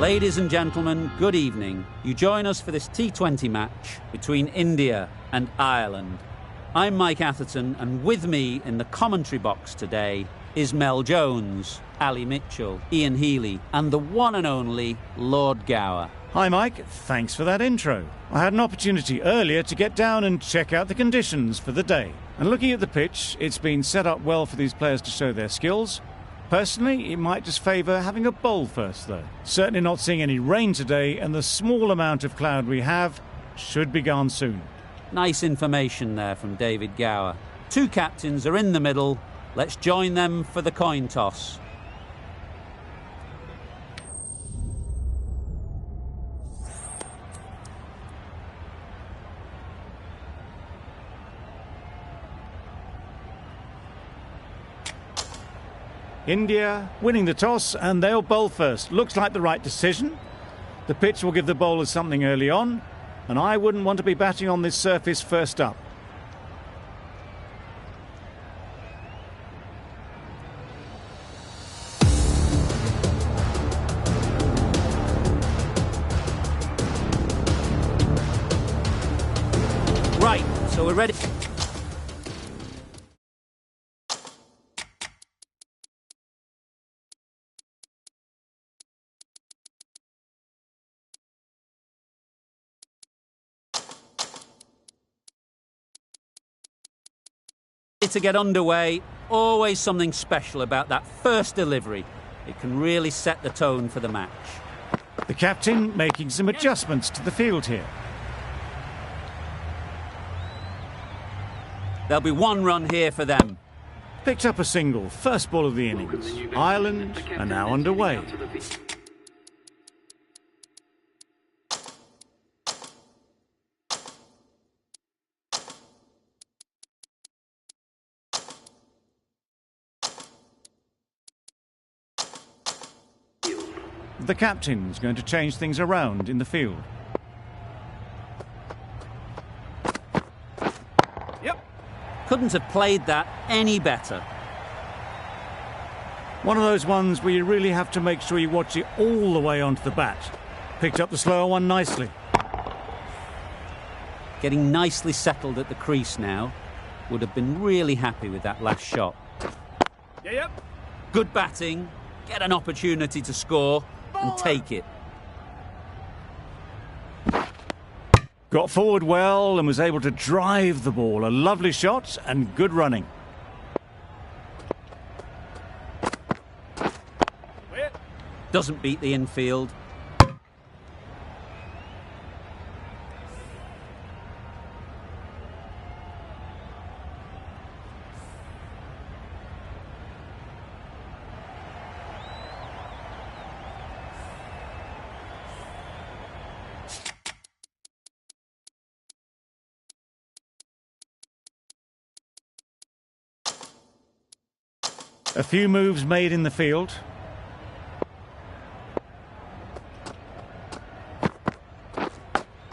Ladies and gentlemen, good evening. You join us for this T20 match between India and Ireland. I'm Mike Atherton, and with me in the commentary box today is Mel Jones, Ali Mitchell, Ian Healy, and the one and only Lord Gower. Hi Mike, thanks for that intro. I had an opportunity earlier to get down and check out the conditions for the day. And looking at the pitch, it's been set up well for these players to show their skills. Personally, it might just favour having a bowl first though. Certainly not seeing any rain today, and the small amount of cloud we have should be gone soon. Nice information there from David Gower. Two captains are in the middle. Let's join them for the coin toss. India winning the toss, and they'll bowl first. Looks like the right decision. The pitch will give the bowlers something early on, and I wouldn't want to be batting on this surface first up. Right, so we're ready. To get underway, always something special about that first delivery. It can really set the tone for the match. The captain making some adjustments to the field here. There'll be one run here for them. Picked up a single, first ball of the innings. Ireland are now underway. The captain's going to change things around in the field. Yep. Couldn't have played that any better. One of those ones where you really have to make sure you watch it all the way onto the bat. Picked up the slower one nicely. Getting nicely settled at the crease now. Would have been really happy with that last shot. Yep. Good batting. Get an opportunity to score. And take it. Got forward well and was able to drive the ball. A lovely shot and good running. Doesn't beat the infield. A few moves made in the field.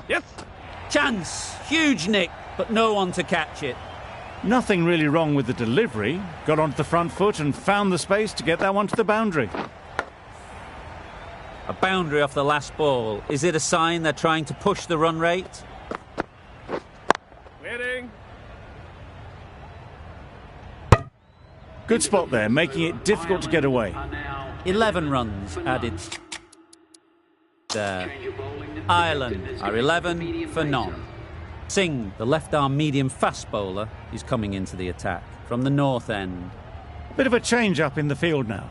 Yes. Chance. Huge nick, but no one to catch it. Nothing really wrong with the delivery. Got onto the front foot and found the space to get that one to the boundary. A boundary off the last ball. Is it a sign they're trying to push the run rate? Winning. Good spot there, making it difficult to get away. 11 runs added there. Ireland are 11 for none. Singh, the left-arm medium fast bowler, is coming into the attack from the north end. Bit of a change-up in the field now.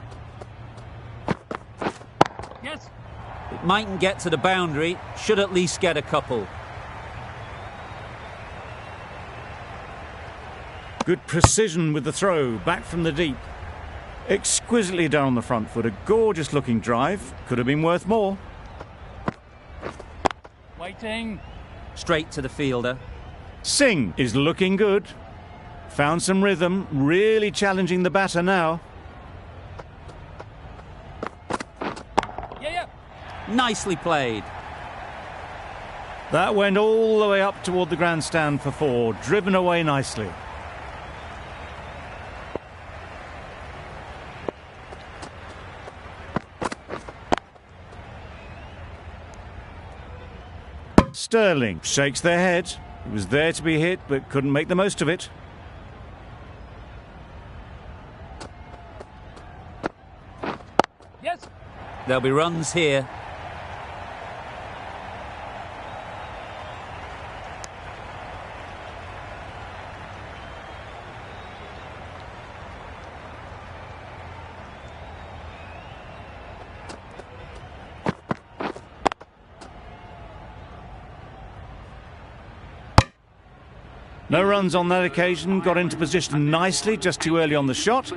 Yes. It mightn't get to the boundary, should at least get a couple. Good precision with the throw, back from the deep. Exquisitely down the front foot, a gorgeous looking drive. Could have been worth more. Waiting. Straight to the fielder. Singh is looking good. Found some rhythm, really challenging the batter now. Yeah. Nicely played. That went all the way up toward the grandstand for four, driven away nicely. Sterling shakes their head. He was there to be hit, but couldn't make the most of it. Yes. There'll be runs here. No runs on that occasion, got into position nicely, just too early on the shot.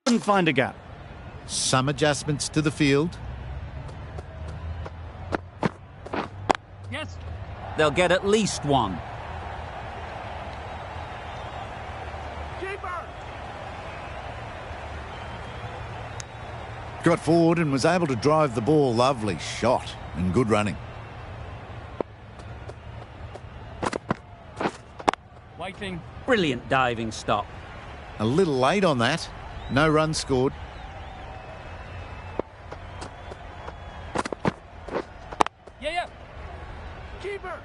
Couldn't find a gap. Some adjustments to the field. Yes. They'll get at least one. Keeper. Got forward and was able to drive the ball. Lovely shot and good running. Waiting. Brilliant diving stop. A little late on that. No runs scored. Yeah. Keeper.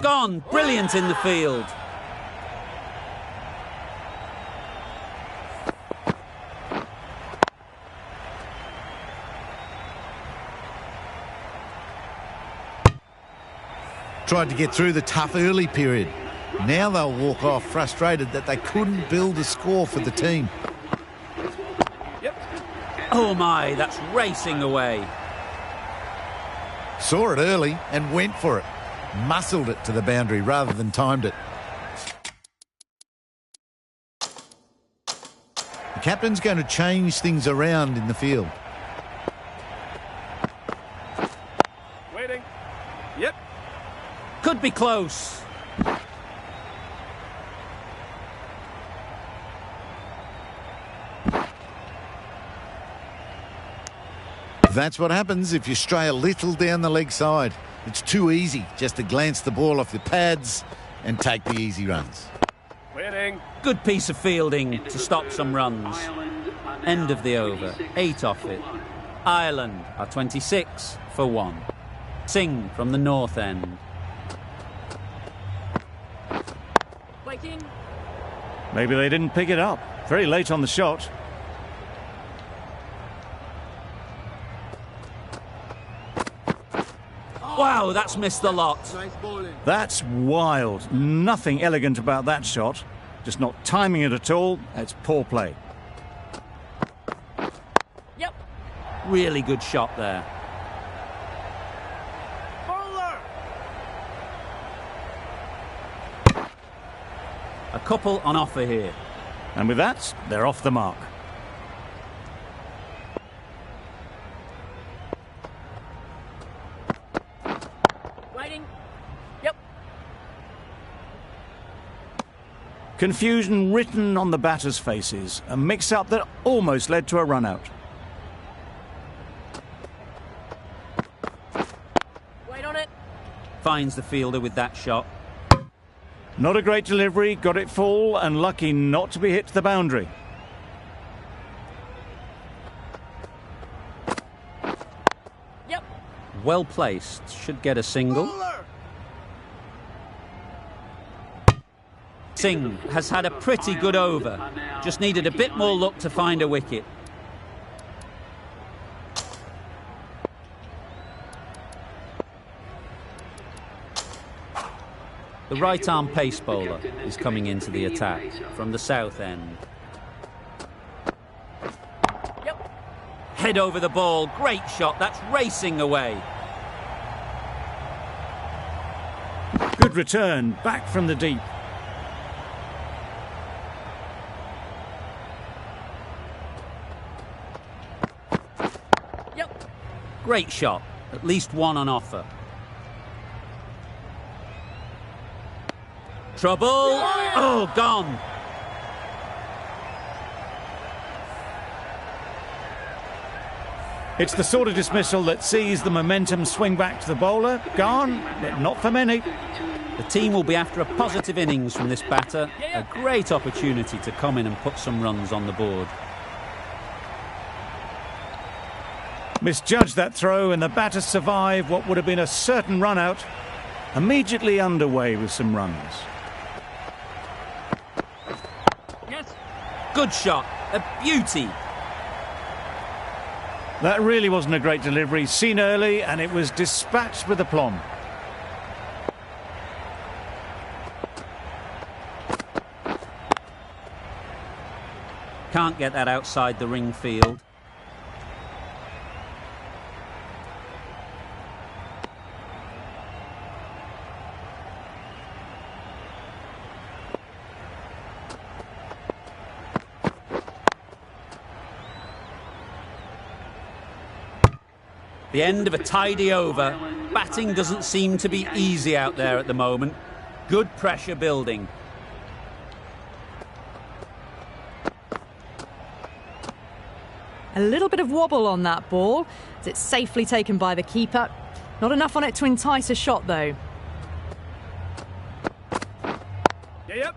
Gone. Brilliant in the field. Tried to get through the tough early period. Now they'll walk off frustrated that they couldn't build a score for the team. Yep. Oh my, that's racing away. Saw it early and went for it. Muscled it to the boundary rather than timed it. The captain's going to change things around in the field. Waiting. Yep. Could be close. That's what happens if you stray a little down the leg side. It's too easy just to glance the ball off the pads and take the easy runs. Waiting. Good piece of fielding to stop some runs. End of the over. 8 off it. Ireland are 26 for 1. Singh from the north end. Waiting. Maybe they didn't pick it up. Very late on the shot. Wow, that's missed the lot. That's wild. Nothing elegant about that shot. Just not timing it at all. It's poor play. Yep. Really good shot there. Bowler. A couple on offer here. And with that, they're off the mark. Waiting. Yep. Confusion written on the batters' faces. A mix-up that almost led to a run-out. Wait on it. Finds the fielder with that shot. Not a great delivery, got it full and lucky not to be hit to the boundary. Yep. Well placed. Should get a single. Bowler. Singh has had a pretty good over. Just needed a bit more luck to find a wicket. The right-arm pace bowler is coming into the attack from the south end. Yep. Head over the ball. Great shot. That's racing away. Good return, back from the deep. Yep. Great shot. At least one on offer. Trouble. Oh, gone. It's the sort of dismissal that sees the momentum swing back to the bowler. Gone, but not for many. The team will be after a positive innings from this batter. A great opportunity to come in and put some runs on the board. Misjudged that throw, and the batter survived what would have been a certain run out. Immediately underway with some runs. Yes. Good shot. A beauty. That really wasn't a great delivery. Seen early, and it was dispatched with aplomb. Can't get that outside the ring field. The end of a tidy over. Batting doesn't seem to be easy out there at the moment. Good pressure building. A little bit of wobble on that ball, as it's safely taken by the keeper. Not enough on it to entice a shot, though. Yep.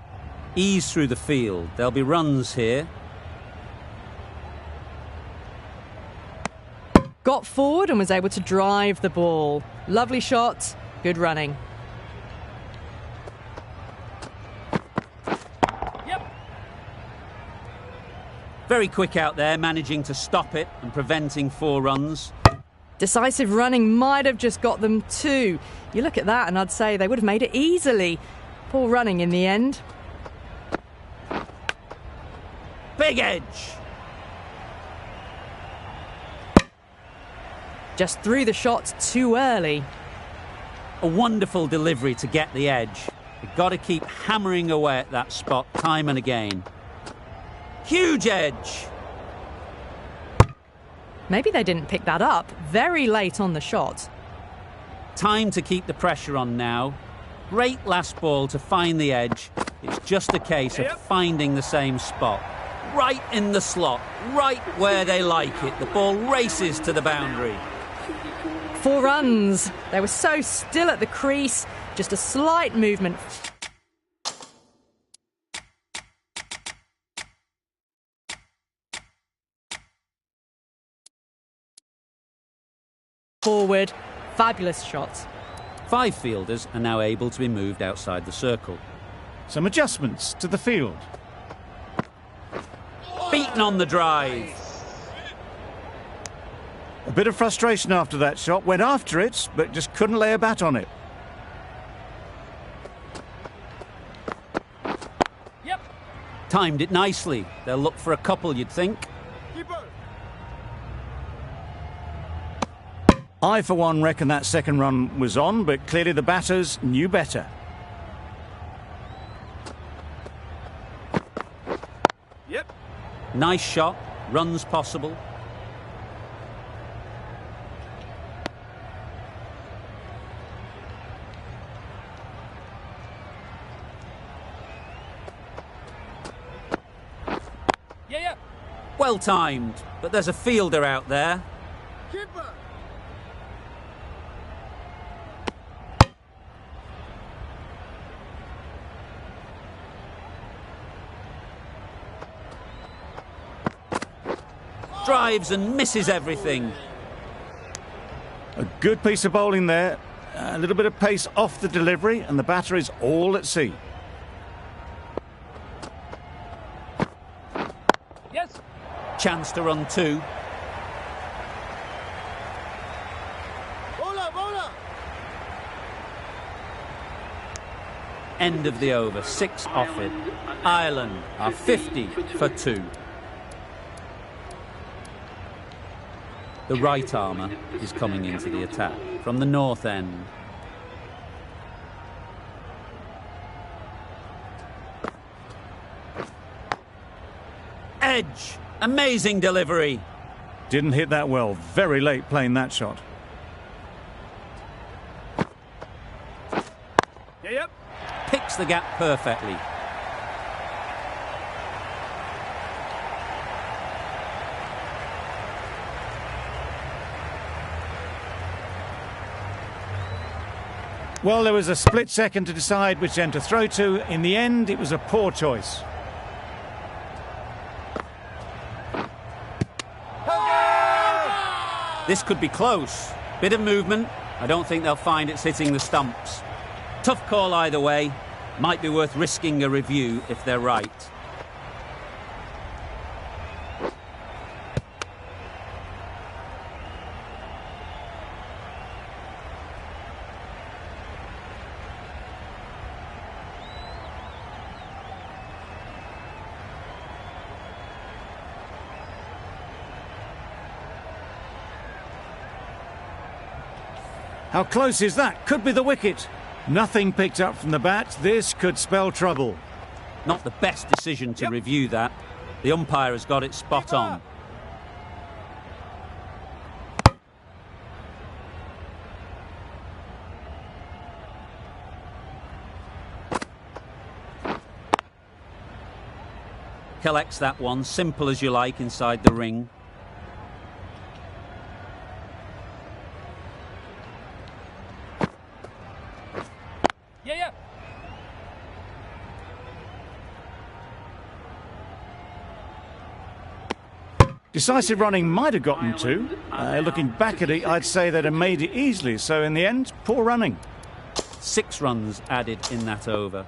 Ease through the field. There'll be runs here. Got forward and was able to drive the ball. Lovely shot, good running. Very quick out there, managing to stop it and preventing 4 runs. Decisive running might have just got them 2. You look at that and I'd say they would have made it easily. Poor running in the end. Big edge. Just threw the shot too early. A wonderful delivery to get the edge. You've got to keep hammering away at that spot time and again. Huge edge. Maybe they didn't pick that up very late on the shot. Time to keep the pressure on now. Great last ball to find the edge. It's just a case of finding the same spot. Right in the slot, right where they like it. The ball races to the boundary. 4 runs. They were so still at the crease. Just a slight movement. Forward. Fabulous shot. 5 fielders are now able to be moved outside the circle. Some adjustments to the field. Beaten on the drive. A bit of frustration after that shot. Went after it, but just couldn't lay a bat on it. Timed it nicely. They'll look for a couple, you'd think. I, for one, reckon that second run was on, but clearly the batters knew better. Nice shot. Runs possible. Well timed, but there's a fielder out there. Drives and misses everything. A good piece of bowling there. A little bit of pace off the delivery, and the batter is all at sea. Chance to run 2. End of the over. 6 off it. Ireland are 50 for 2. The right armour is coming into the attack from the north end. Edge. Amazing delivery. Didn't hit that well. Very late playing that shot. Picks the gap perfectly. Well, there was a split second to decide which end to throw to. In the end, it was a poor choice. This could be close. Bit of movement. I don't think they'll find it's hitting the stumps. Tough call either way. Might be worth risking a review if they're right. How close is that? Could be the wicket. Nothing picked up from the bat. This could spell trouble. Not the best decision to review that. The umpire has got it spot on. Collects that one, simple as you like, inside the ring. Decisive running might have gotten two. Looking back at it, I'd say they'd have made it easily. So in the end, poor running. 6 runs added in that over.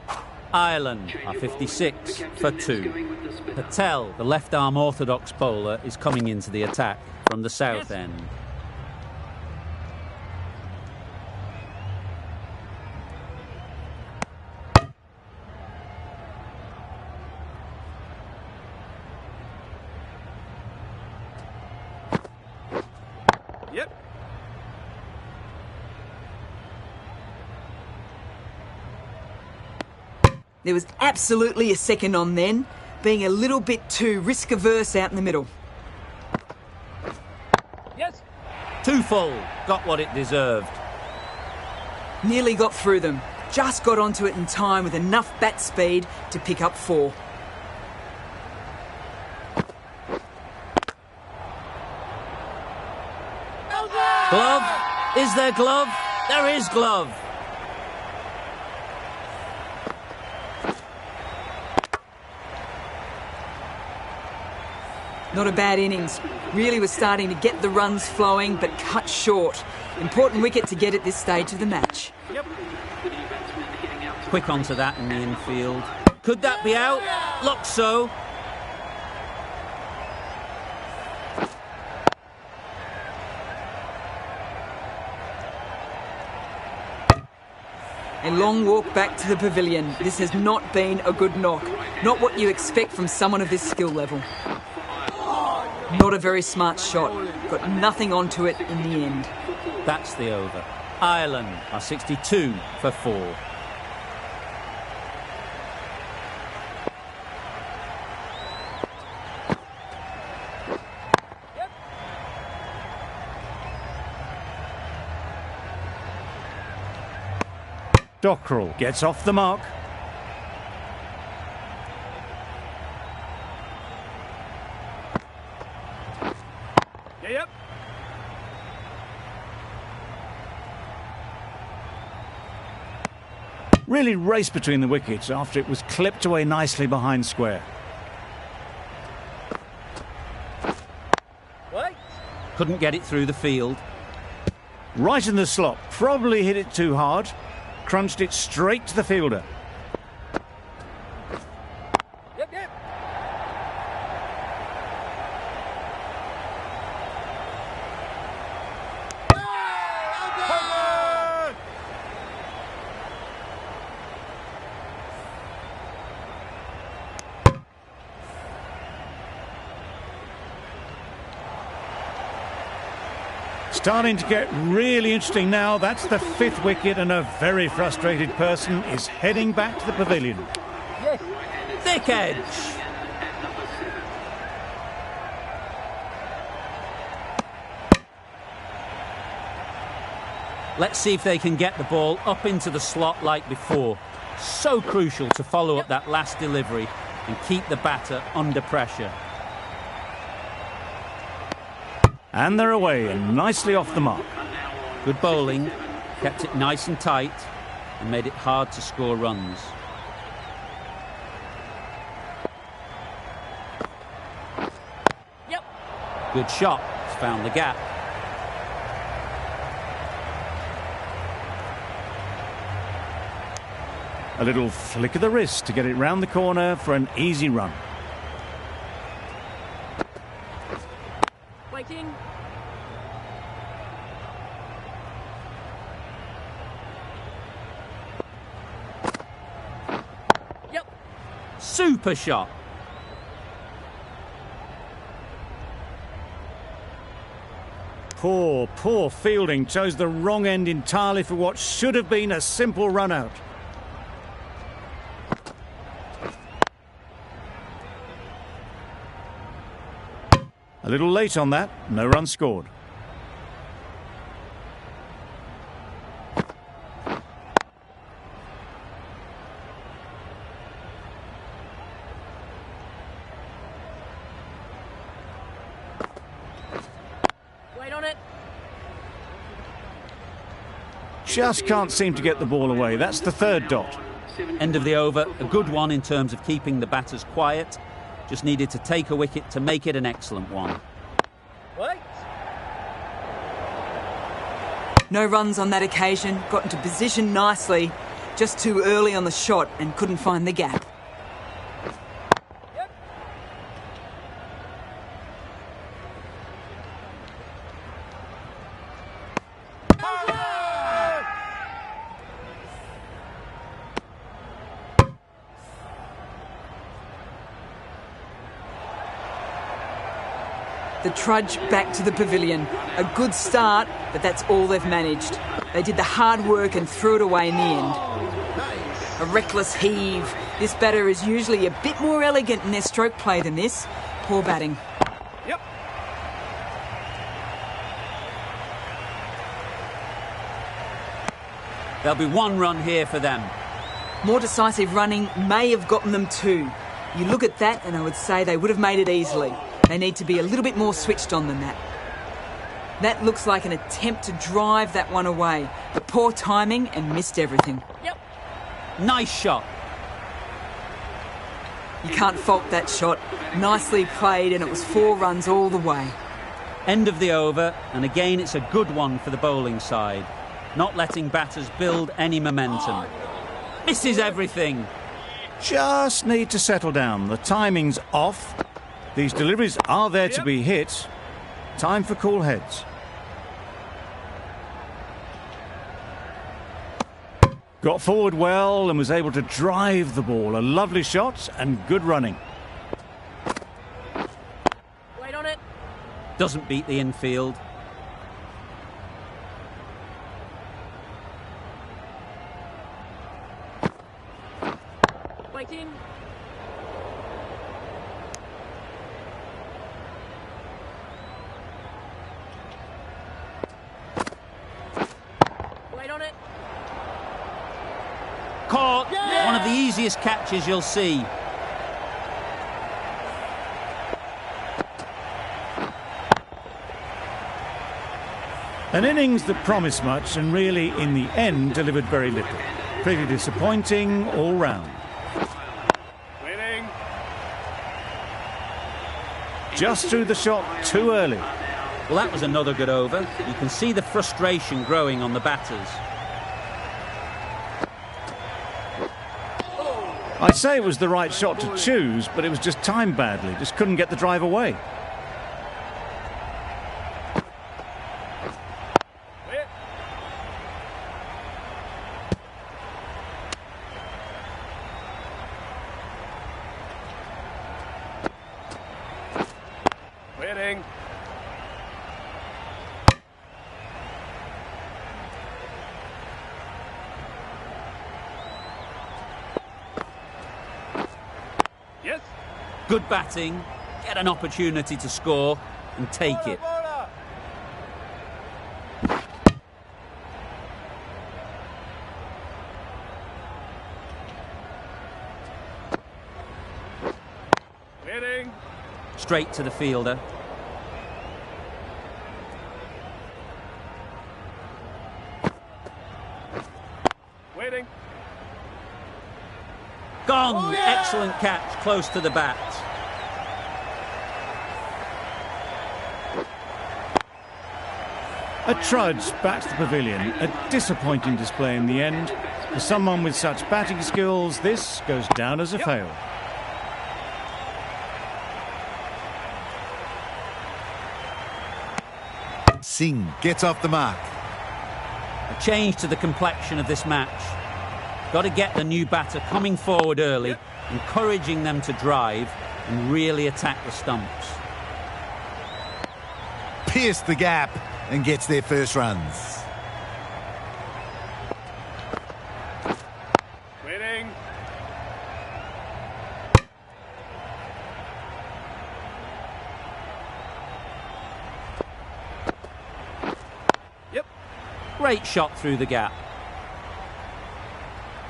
Ireland are 56 for 2. Patel, the left-arm orthodox bowler, is coming into the attack from the south end. There was absolutely a second on then, being a little bit too risk-averse out in the middle. Yes. 2 full. Got what it deserved. Nearly got through them. Just got onto it in time with enough bat speed to pick up 4. Glove? Is there glove? There is glove. Not a bad innings. Really was starting to get the runs flowing, but cut short. Important wicket to get at this stage of the match. Quick onto that in the infield. Could that be out? Looks so. A long walk back to the pavilion. This has not been a good knock. Not what you expect from someone of this skill level. Not a very smart shot. Got nothing onto it in the end. That's the over. Ireland are 62 for 4. Dockrell gets off the mark. Yep. Really raced between the wickets after it was clipped away nicely behind square. Wait. Couldn't get it through the field. Right in the slot. Probably hit it too hard. Crunched it straight to the fielder. Yep. Starting to get really interesting now. That's the 5th wicket and a very frustrated person is heading back to the pavilion. Yes. Thick edge. Let's see if they can get the ball up into the slot like before. So crucial to follow up that last delivery and keep the batter under pressure. And they're away and nicely off the mark. Good bowling, kept it nice and tight and made it hard to score runs. Good shot, it's found the gap. A little flick of the wrist to get it round the corner for an easy run. Waiting. Yep. Super shot. Poor fielding. Chose the wrong end entirely for what should have been a simple run out. A little late on that, no run scored. Wait on it. Just can't seem to get the ball away. That's the third dot. End of the over, a good one in terms of keeping the batters quiet. Just needed to take a wicket to make it an excellent one. Wait. No runs on that occasion, got into position nicely, just too early on the shot and couldn't find the gap. Yep. The trudge back to the pavilion. A good start, but that's all they've managed. They did the hard work and threw it away in the end. A reckless heave. This batter is usually a bit more elegant in their stroke play than this. Poor batting. Yep. There'll be one run here for them. More decisive running may have gotten them two. You look at that and I would say they would have made it easily. They need to be a little bit more switched on than that. That looks like an attempt to drive that one away, but poor timing and missed everything. Yep. Nice shot. You can't fault that shot. Nicely played and it was 4 runs all the way. End of the over, and again it's a good one for the bowling side. Not letting batters build any momentum. Misses everything. Just need to settle down. The timing's off. These deliveries are there to be hit. Time for cool heads. Got forward well and was able to drive the ball. A lovely shot and good running. Wait on it. Doesn't beat the infield. Waiting. Wait on it. Caught. One of the easiest catches you'll see. An innings that promised much and really, in the end, delivered very little. Pretty disappointing all round. Waiting. Just threw the shot too early. Well, that was another good over. You can see the frustration growing on the batters. I'd say it was the right shot to choose, but it was just timed badly. Just couldn't get the drive away. Wait. Waiting. Yes. Good batting, get an opportunity to score and take it. Waiting. Straight to the fielder. Waiting. Gone! Excellent catch, close to the bat. A trudge back to the pavilion. A disappointing display in the end. For someone with such batting skills, this goes down as a fail. Singh gets off the mark. A change to the complexion of this match. Got to get the new batter coming forward early, encouraging them to drive and really attack the stumps. Pierce the gap and gets their first runs. Waiting. Yep. Great shot through the gap.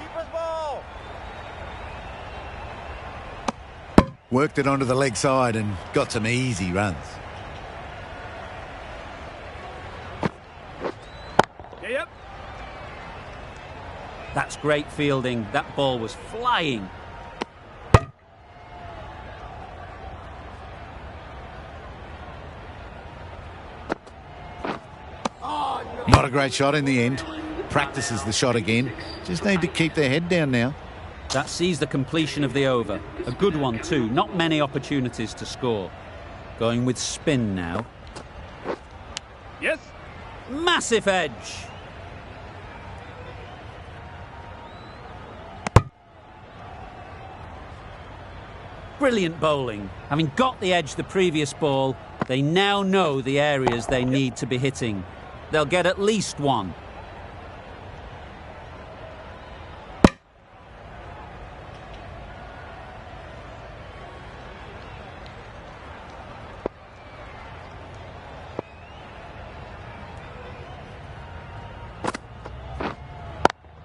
Keeper's ball. Worked it onto the leg side and got some easy runs. Yep. That's great fielding. That ball was flying. Not a great shot in the end. Practices the shot again. Just need to keep their head down now. That sees the completion of the over. A good one too. Not many opportunities to score. Going with spin now. Yes. Massive edge. Brilliant bowling. Having got the edge the previous ball, they now know the areas they need to be hitting. They'll get at least one.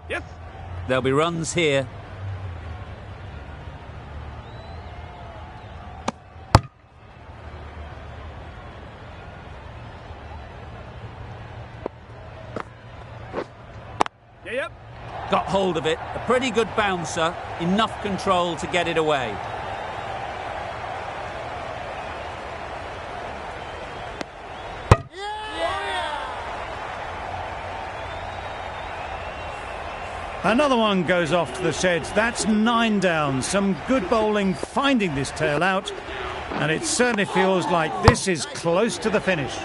Yes. There'll be runs here. Yep. Got hold of it. A pretty good bouncer. Enough control to get it away. Another one goes off to the sheds. That's 9 down. Some good bowling finding this tail out. And it certainly feels like this is close to the finish.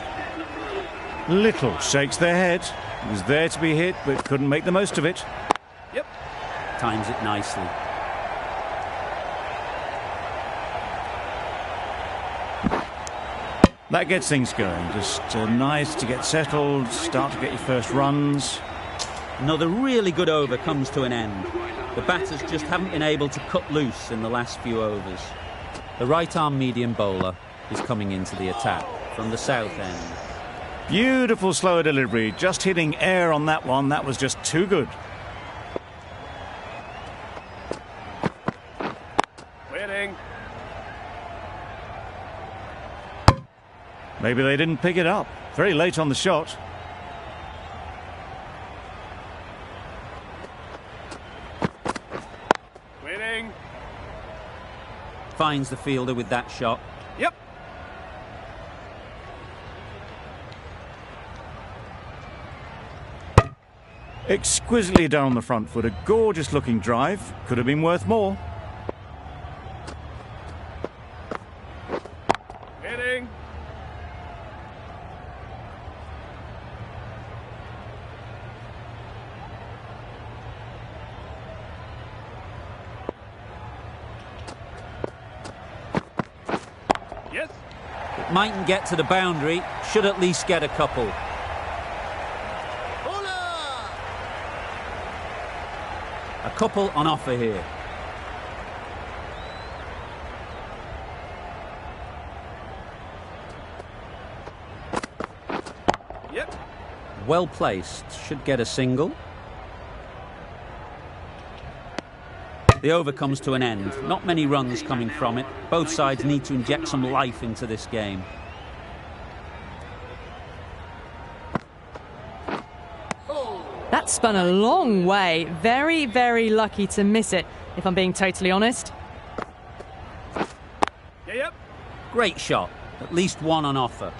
Little shakes their head. It was there to be hit, but couldn't make the most of it. Yep. Times it nicely. That gets things going. Just nice to get settled, start to get your first runs. Another really good over comes to an end. The batters just haven't been able to cut loose in the last few overs. The right-arm medium bowler is coming into the attack from the south end. Beautiful slower delivery, just hitting air on that one. That was just too good. Waiting. Maybe they didn't pick it up. Very late on the shot. Waiting. Finds the fielder with that shot. Yep. Exquisitely done on the front foot. A gorgeous looking drive. Could have been worth more. Waiting. Yes. It mightn't get to the boundary. Should at least get a couple. A couple on offer here. Yep. Well placed. Should get a single. The over comes to an end. Not many runs coming from it. Both sides need to inject some life into this game. That spun a long way. Very, very lucky to miss it, if I'm being totally honest. Yep. Great shot. At least one on offer.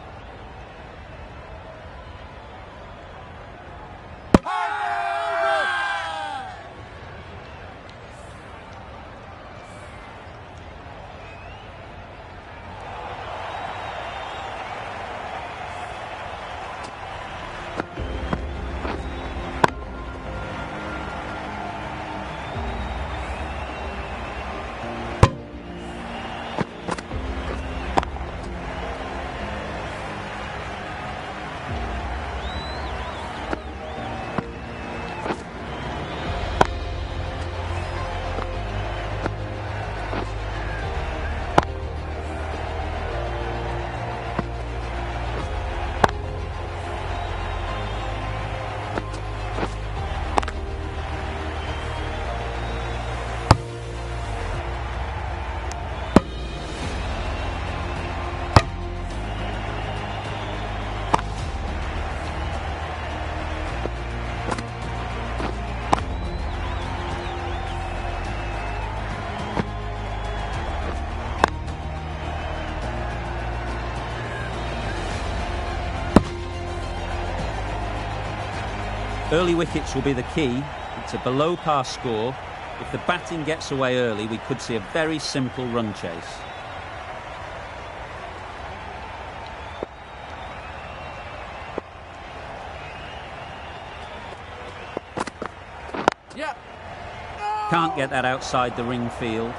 Early wickets will be the key. It's a below-par score. If the batting gets away early, we could see a very simple run chase. Can't get that outside the ring field.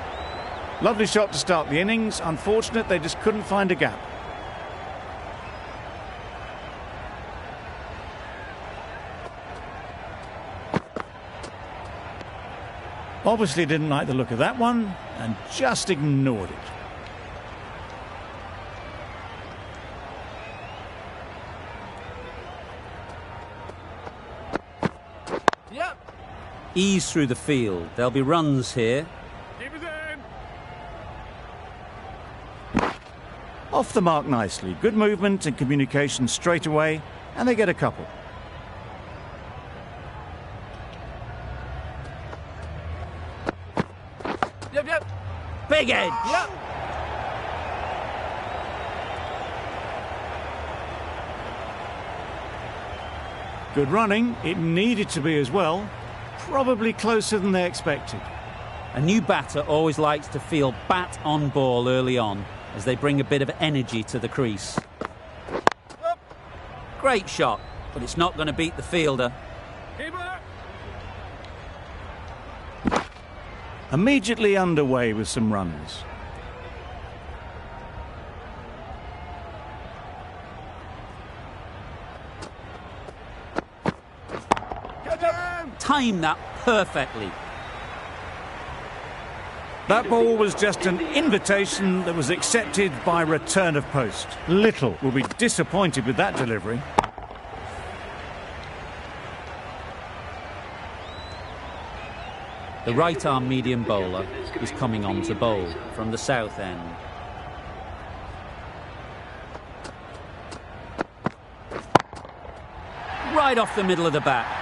Lovely shot to start the innings. Unfortunate they just couldn't find a gap. Obviously didn't like the look of that one and just ignored it. Ease through the field. There'll be runs here. Keep it in. Off the mark nicely. Good movement and communication straight away, and they get a couple. Yep. Big edge! Yep. Good running. It needed to be as well. Probably closer than they expected. A new batter always likes to feel bat on ball early on as they bring a bit of energy to the crease. Great shot, but it's not going to beat the fielder. Keeper. Immediately underway with some runs. Time that perfectly. That ball was just an invitation that was accepted by return of post. Little will be disappointed with that delivery. The right-arm medium bowler is coming on to bowl from the south end. Right off the middle of the bat.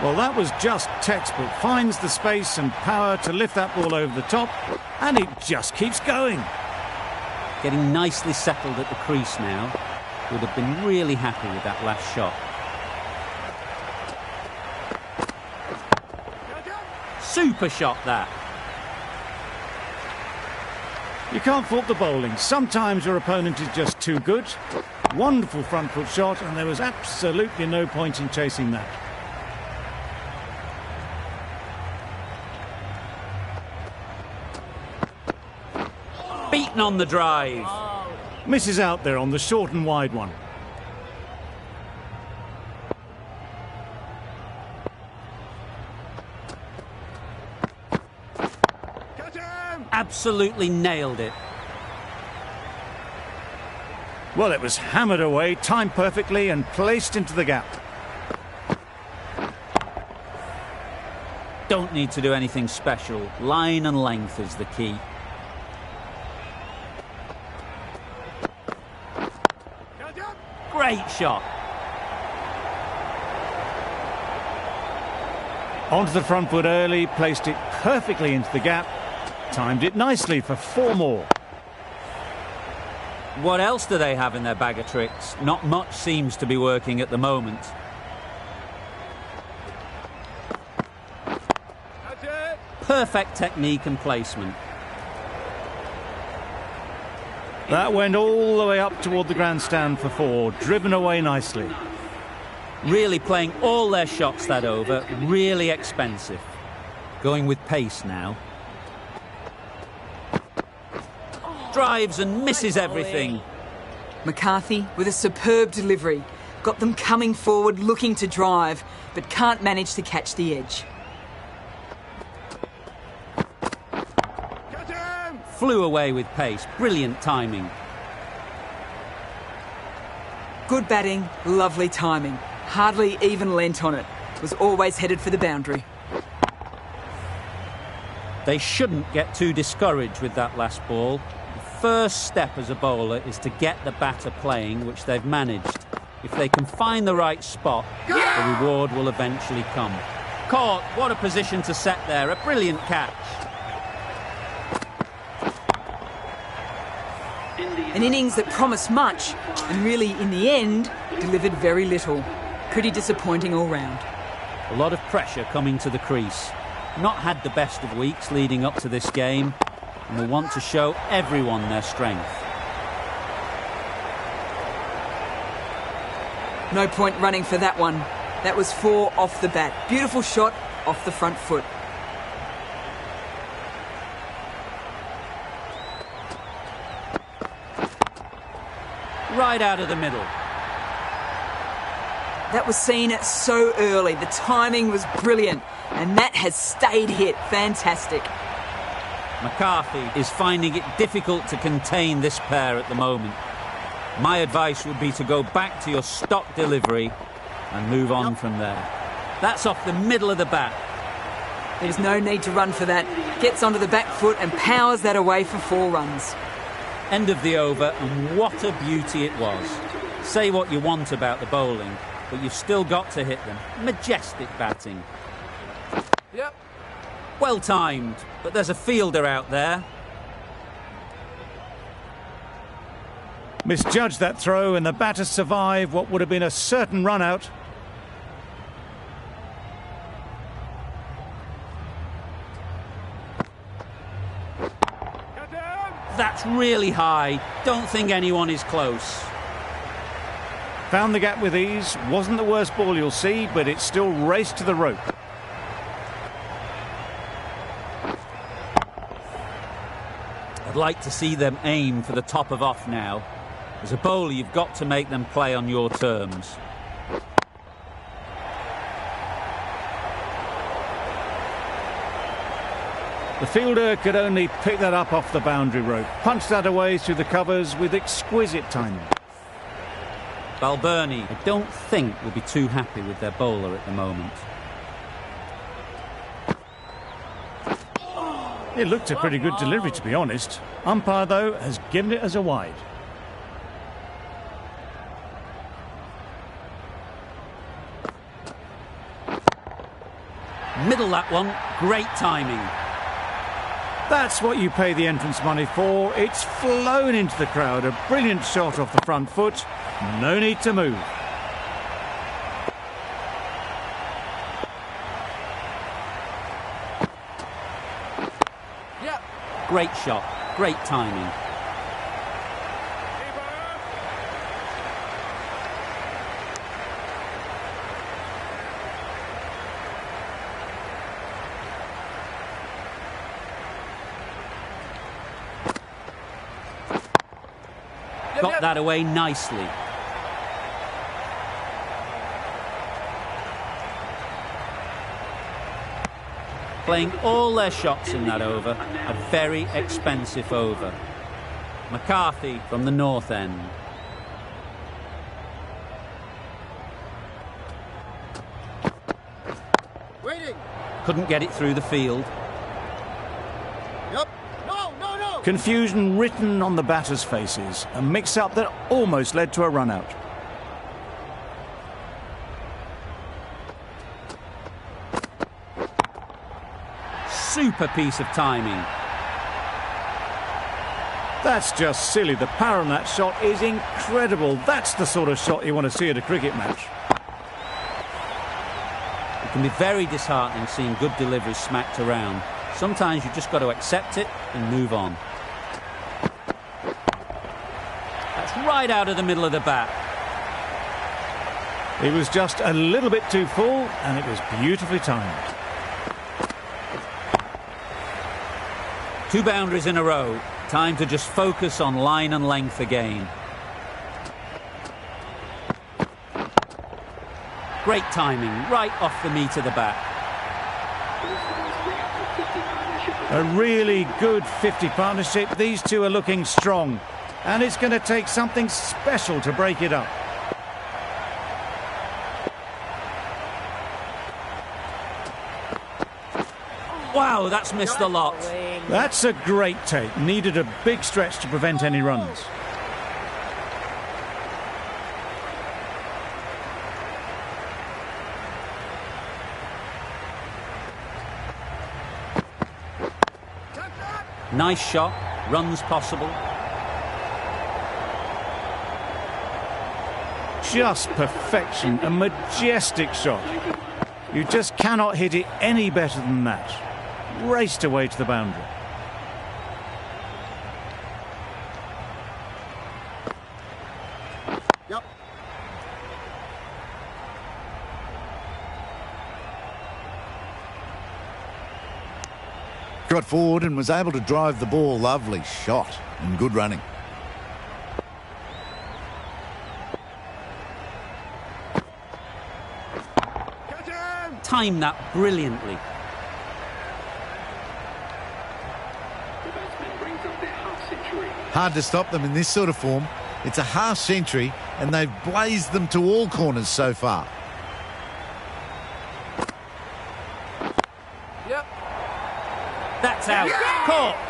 Well, that was just textbook. Finds the space and power to lift that ball over the top, and it just keeps going. Getting nicely settled at the crease now. Would have been really happy with that last shot. Super shot, that. You can't fault the bowling. Sometimes your opponent is just too good. Wonderful front foot shot, and there was absolutely no point in chasing that. Beaten on the drive. Misses out there on the short and wide one. Absolutely nailed it. Well, it was hammered away, timed perfectly and placed into the gap. Don't need to do anything special. Line and length is the key. Great shot. Onto the front foot early, placed it perfectly into the gap. Timed it nicely for 4 more. What else do they have in their bag of tricks? Not much seems to be working at the moment. That's it. Perfect technique and placement. That went all the way up toward the grandstand for 4, driven away nicely. Really playing all their shots that over. Really expensive. Going with pace now. Drives and misses everything. McCarthy with a superb delivery. Got them coming forward looking to drive, but can't manage to catch the edge. Catch him. Flew away with pace. Brilliant timing. Good batting, lovely timing. Hardly even lent on it. Was always headed for the boundary. They shouldn't get too discouraged with that last ball. The first step as a bowler is to get the batter playing, which they've managed. If they can find the right spot, the reward will eventually come. Caught. What a position to set there. A brilliant catch. An innings that promised much and really, in the end, delivered very little. Pretty disappointing all round. A lot of pressure coming to the crease. Not had the best of weeks leading up to this game, and will want to show everyone their strength. No point running for that one. That was 4 off the bat. Beautiful shot off the front foot. Right out of the middle. That was seen so early. The timing was brilliant, and that has stayed hit. Fantastic. McCarthy is finding it difficult to contain this pair at the moment. My advice would be to go back to your stock delivery and move on from there. That's off the middle of the bat. There's no need to run for that. Gets onto the back foot and powers that away for 4 runs. End of the over, and what a beauty it was. Say what you want about the bowling, but you've still got to hit them. Majestic batting. Yep. Well timed, but there's a fielder out there. Misjudged that throw, and the batters survive what would have been a certain run out. That's really high. Don't think anyone is close. Found the gap with ease. Wasn't the worst ball you'll see, but it still raced to the rope. I'd like to see them aim for the top of off now. As a bowler, you've got to make them play on your terms. The fielder could only pick that up off the boundary rope. Punched that away through the covers with exquisite timing. Balbirnie, I don't think, will be too happy with their bowler at the moment. It looked a pretty good delivery, to be honest. Umpire, though, has given it as a wide. Middle that one, great timing. That's what you pay the entrance money for. It's flown into the crowd. A brilliant shot off the front foot. No need to move. Yep. Great shot, great timing. Got that away nicely. Playing all their shots in that over. A very expensive over. McCarthy from the north end. Waiting. Couldn't get it through the field. Yep. No, no, no. Confusion written on the batters' faces. A mix-up that almost led to a run-out. Super piece of timing. That's just silly. The power on that shot is incredible. That's the sort of shot you want to see at a cricket match. It can be very disheartening seeing good deliveries smacked around. Sometimes you've just got to accept it and move on. That's right out of the middle of the bat. It was just a little bit too full, and it was beautifully timed. 2 boundaries in a row. Time to just focus on line and length again. Great timing, right off the meat of the bat. A really good 50 partnership. These two are looking strong, and it's going to take something special to break it up. Wow, that's missed the lot. That's a great take. Needed a big stretch to prevent any runs. Nice shot, runs possible. just perfection, a majestic shot. You just cannot hit it any better than that. Raced away to the boundary. Yep. Got forward and was able to drive the ball. Lovely shot and good running. Timed that brilliantly. Hard to stop them in this sort of form. It's a half century and they've blazed them to all corners so far. Yep. That's out. Caught.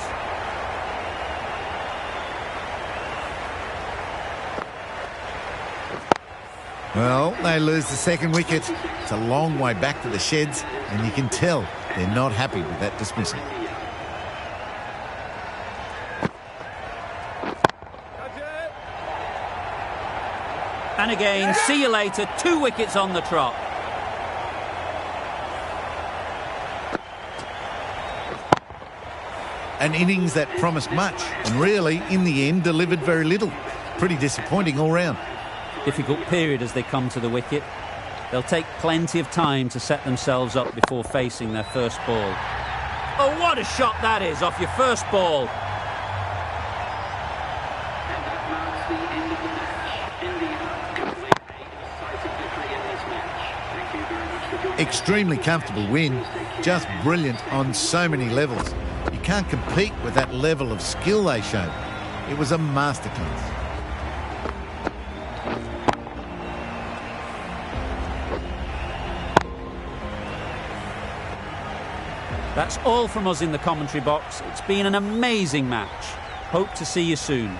Well, they lose the second wicket. It's a long way back to the sheds and you can tell they're not happy with that dismissal. And again, see you later. 2 wickets on the trot. An innings that promised much and really, in the end, delivered very little. Pretty disappointing all round. Difficult period as they come to the wicket. They'll take plenty of time to set themselves up before facing their first ball. Oh, what a shot that is off your first ball. Extremely comfortable win. Just brilliant on so many levels. You can't compete with that level of skill they showed. It was a masterclass. That's all from us in the commentary box. It's been an amazing match. Hope to see you soon.